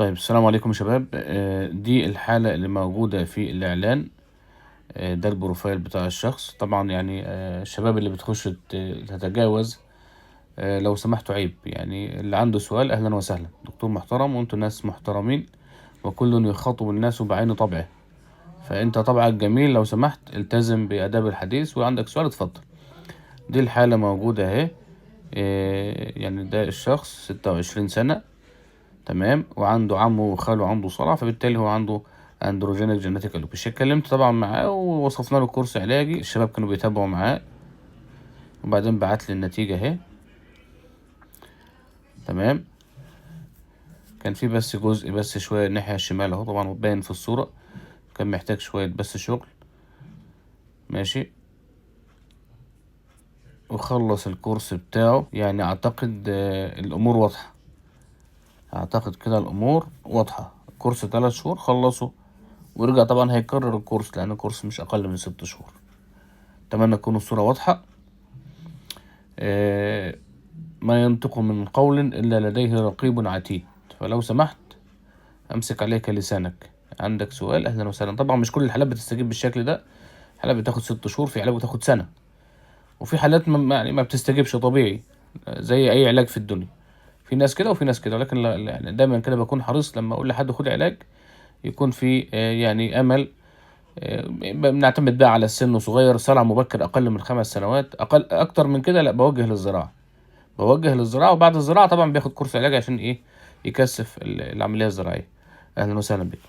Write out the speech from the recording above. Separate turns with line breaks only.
طيب السلام عليكم يا شباب. دي الحالة اللي موجودة في الإعلان. ده البروفايل بتاع الشخص طبعا، يعني الشباب اللي بتخش تتجاوز. لو سمحتوا عيب، يعني اللي عنده سؤال أهلا وسهلا، دكتور محترم وانتوا ناس محترمين، وكل يخاطب الناس بعين طبعه. فانت طبعك جميل، لو سمحت التزم بآداب الحديث، وعندك سؤال اتفضل. دي الحالة موجودة اهي. يعني ده الشخص 26 سنة، تمام، وعنده عمه وخاله عنده صلع، فبالتالي هو عنده اندروجينيك جينيتيك الوبيشيا. اتكلمت طبعا معاه ووصفنا له كورس علاجي، الشباب كانوا بيتابعوا معاه، وبعدين بعت لي النتيجة اهي. تمام. كان في بس جزء بس شوية الناحية الشمال اهو، طبعا باين في الصورة، كان محتاج شوية بس شغل. ماشي. وخلص الكورس بتاعه، يعني اعتقد الامور واضحة. اعتقد كده الامور واضحة. كورس 3 شهور خلصه، ورجع طبعا هيكرر الكورس لان الكورس مش اقل من 6 شهور. اتمنى تكون الصورة واضحة. آه، ما ينطق من قول إلا لديه رقيب عتيد، فلو سمحت أمسك عليك لسانك. عندك سؤال أهلا وسهلا. طبعا مش كل الحالات بتستجيب بالشكل ده، حالات بتاخد 6 شهور، في حالات بتاخد سنة، وفي حالات يعني ما بتستجيبش طبيعي، زي أي علاج في الدنيا. في ناس كده وفي ناس كده، ولكن يعني دايما كده بكون حريص لما أقول لحد خد علاج يكون في يعني أمل. بنعتمد بقى على السن صغير، صلع مبكر أقل من 5 سنوات، أقل أكتر من كده لا بوجه للزراعة. وبعد الزراعة طبعا بياخد كورس علاج عشان ايه؟ يكثف العملية الزراعية. اهلا وسهلا بك.